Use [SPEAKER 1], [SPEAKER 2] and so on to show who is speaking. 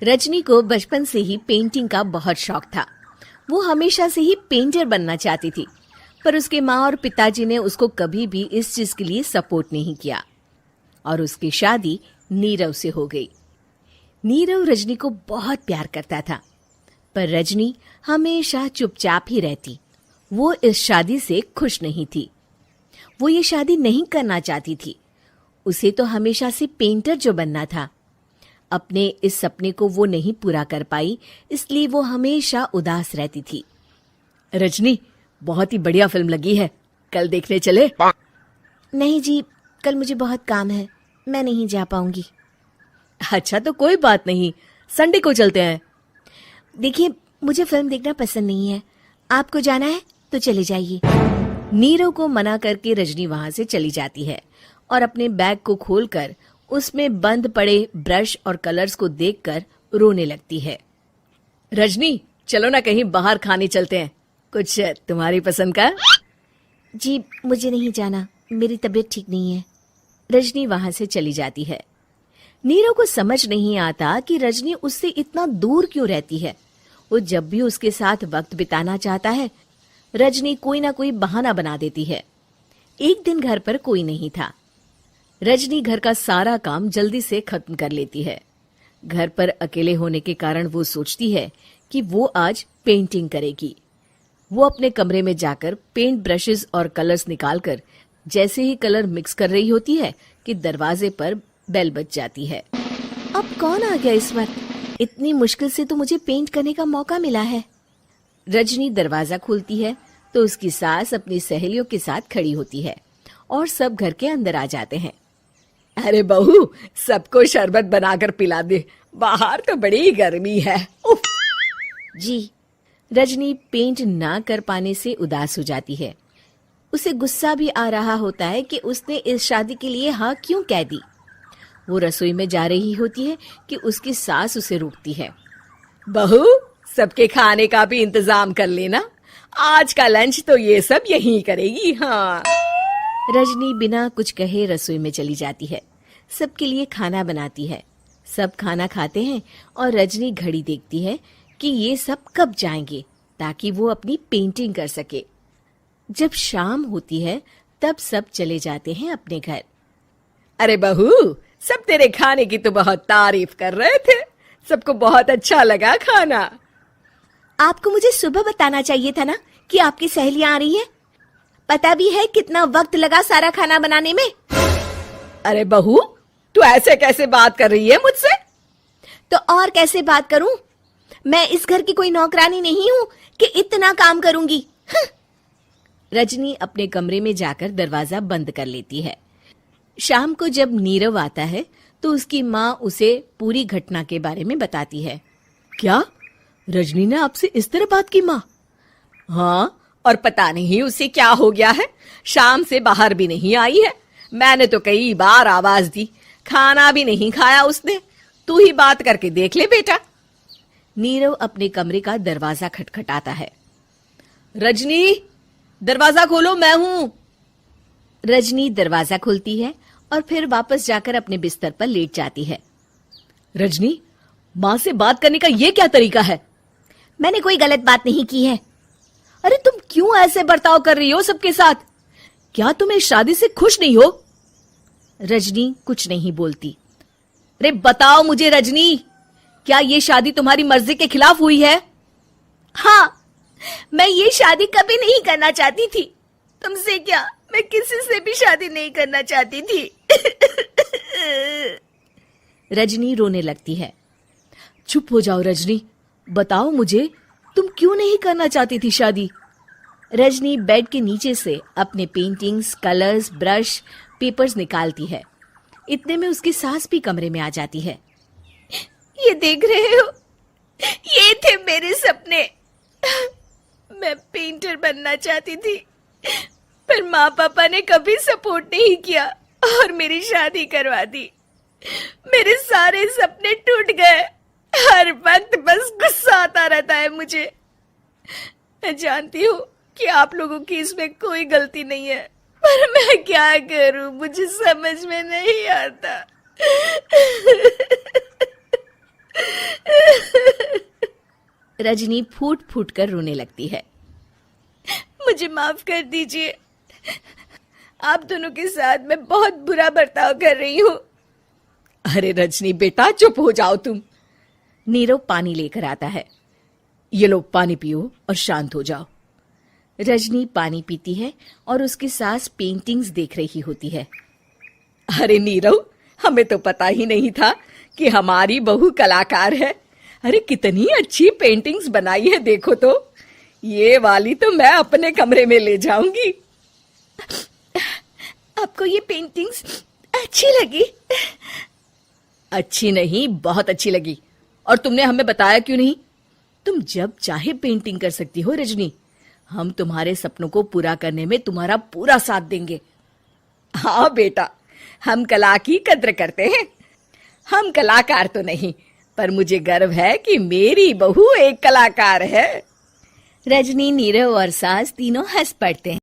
[SPEAKER 1] रजनी को बचपन से ही पेंटिंग का बहुत शौक था। वो हमेशा से ही पेंटर बनना चाहती थी, पर उसके माँ और पिताजी ने उसको कभी भी इस चीज के लिए सपोर्ट नहीं किया और उसकी शादी नीरव से हो गई। नीरव रजनी को बहुत प्यार करता था, पर रजनी हमेशा चुपचाप ही रहती। वो इस शादी से खुश नहीं थी। वो ये शादी नहीं करना चाहती थी। उसे तो हमेशा से पेंटर जो बनना था। अपने इस सपने को वो नहीं पूरा कर पाई, इसलिए वो हमेशा उदास रहती थी। रजनी, बहुत ही बढ़िया फिल्म लगी है, कल देखने चले?
[SPEAKER 2] नहीं जी, कल मुझे बहुत काम है, मैं नहीं जा पाऊंगी।
[SPEAKER 1] अच्छा तो कोई बात नहीं, संडे को चलते हैं।
[SPEAKER 2] देखिए, मुझे फिल्म देखना पसंद नहीं है। आपको जाना है तो चले जाइए।
[SPEAKER 1] नीरव को मना करके रजनी वहां से चली जाती है और अपने बैग को खोलकर उसमें बंद पड़े ब्रश और कलर्स को देखकर रोने लगती है। रजनी, चलो ना कहीं बाहर खाने चलते हैं, कुछ तुम्हारी पसंद का।
[SPEAKER 2] जी, मुझे नहीं जाना, मेरी तबीयत ठीक नहीं है।
[SPEAKER 1] रजनी वहां से चली जाती है। नीरव को समझ नहीं आता कि रजनी उससे इतना दूर क्यों रहती है। वो जब भी उसके साथ वक्त बिताना चाहता है, रजनी कोई ना कोई बहाना बना देती है। एक दिन घर पर कोई नहीं था। रजनी घर का सारा काम जल्दी से खत्म कर लेती है। घर पर अकेले होने के कारण वो सोचती है कि वो आज पेंटिंग करेगी। वो अपने कमरे में जाकर पेंट ब्रशेस और कलर्स निकालकर जैसे ही कलर मिक्स कर रही होती है कि दरवाजे पर बेल बज जाती है।
[SPEAKER 2] अब कौन आ गया इस वक्त? इतनी मुश्किल से तो मुझे पेंट करने का मौका मिला है।
[SPEAKER 1] रजनी दरवाजा खोलती है तो उसकी सास अपनी सहेलियों के साथ खड़ी होती है और सब घर के अंदर आ जाते हैं। अरे बहू, सबको शरबत बनाकर पिला दे, बाहर तो बड़ी गर्मी है। उफ।
[SPEAKER 2] जी।
[SPEAKER 1] रजनी पेंट ना कर पाने से उदास हो जाती है। उसे गुस्सा भी आ रहा होता है कि उसने इस शादी के लिए हाँ क्यों कह दी। वो रसोई में जा रही होती है कि उसकी सास उसे रोकती है। बहू, सबके खाने का भी इंतजाम कर लेना, आज का लंच तो ये सब यहीं करेगी। हाँ। रजनी बिना कुछ कहे रसोई में चली जाती है। सबके लिए खाना बनाती है। सब खाना खाते हैं और रजनी घड़ी देखती है कि ये सब कब जाएंगे ताकि वो अपनी पेंटिंग कर सके। जब शाम होती है तब सब चले जाते हैं अपने घर। अरे बहू, सब तेरे खाने की तो बहुत तारीफ कर रहे थे, सबको बहुत अच्छा लगा खाना।
[SPEAKER 2] आपको मुझे सुबह बताना चाहिए था ना कि आपकी सहेलियां आ रही हैं। पता भी है कितना वक्त लगा सारा खाना बनाने में।
[SPEAKER 1] अरे बहू, तू ऐसे कैसे बात कर रही है मुझसे?
[SPEAKER 2] तो और कैसे बात करूं? मैं इस घर की कोई नौकरानी नहीं हूं कि इतना काम करूंगी।
[SPEAKER 1] रजनी अपने कमरे में जाकर दरवाजा बंद कर लेती है। शाम को जब नीरव आता है तो उसकी माँ उसे पूरी घटना के बारे में बताती है। क्या रजनी ने आपसे इस तरह बात की माँ? हाँ, और पता नहीं उसे क्या हो गया है, शाम से बाहर भी नहीं आई है। मैंने तो कई बार आवाज दी, खाना भी नहीं खाया उसने। तू ही बात करके देख ले बेटा। नीरव अपने कमरे का दरवाजा खटखटाता है। रजनी, दरवाजा खोलो, मैं हूं। रजनी दरवाजा खोलती है और फिर वापस जाकर अपने बिस्तर पर लेट जाती है। रजनी, माँ से बात करने का ये क्या तरीका है?
[SPEAKER 2] मैंने कोई गलत बात नहीं की है।
[SPEAKER 1] अरे तुम क्यों ऐसे बर्ताव कर रही हो सबके साथ? क्या तुम इस शादी से खुश नहीं हो? रजनी कुछ नहीं बोलती। अरे बताओ मुझे रजनी, क्या ये शादी तुम्हारी मर्जी के खिलाफ हुई है?
[SPEAKER 2] हाँ, मैं ये शादी कभी नहीं करना चाहती थी। तुमसे क्या, मैं किसी से भी शादी नहीं करना चाहती थी।
[SPEAKER 1] रजनी रोने लगती है। चुप हो जाओ रजनी, बताओ मुझे, तुम क्यों नहीं करना चाहती थी शादी? रजनी बेड के नीचे से अपने पेंटिंग्स, कलर्स, ब्रश, पेपर्स निकालती है। इतने में उसकी सास भी कमरे में आ जाती है।
[SPEAKER 2] ये देख रहे हो, ये थे मेरे सपने। मैं पेंटर बनना चाहती थी, पर माँ पापा ने कभी सपोर्ट नहीं किया और मेरी शादी करवा दी। मेरे सारे सपने टूट गए। हर वक्त बस गुस्सा आता रहता है मुझे। मैं जानती हूँ कि आप लोगों की इसमें कोई गलती नहीं है, पर मैं क्या करूँ, मुझे समझ में नहीं आता।
[SPEAKER 1] रजनी फूट फूट कर रोने लगती है।
[SPEAKER 2] मुझे माफ कर दीजिए, आप दोनों के साथ मैं बहुत बुरा बर्ताव कर रही हूँ।
[SPEAKER 1] अरे रजनी बेटा, चुप हो जाओ तुम। नीरव पानी लेकर आता है। ये लो पानी पियो और शांत हो जाओ। रजनी पानी पीती है और उसकी सास पेंटिंग्स देख रही होती है। अरे नीरव, हमें तो पता ही नहीं था कि हमारी बहू कलाकार है। अरे कितनी अच्छी पेंटिंग्स बनाई है, देखो तो। ये वाली तो मैं अपने कमरे में ले जाऊंगी।
[SPEAKER 2] आपको ये पेंटिंग्स अच्छी लगी?
[SPEAKER 1] अच्छी नहीं, बहुत अच्छी लगी। और तुमने हमें बताया क्यों नहीं? तुम जब चाहे पेंटिंग कर सकती हो रजनी। हम तुम्हारे सपनों को पूरा करने में तुम्हारा पूरा साथ देंगे। हाँ बेटा, हम कला की कद्र करते हैं। हम कलाकार तो नहीं, पर मुझे गर्व है कि मेरी बहू एक कलाकार है। रजनी, नीरव और सास तीनों हंस पड़ते हैं।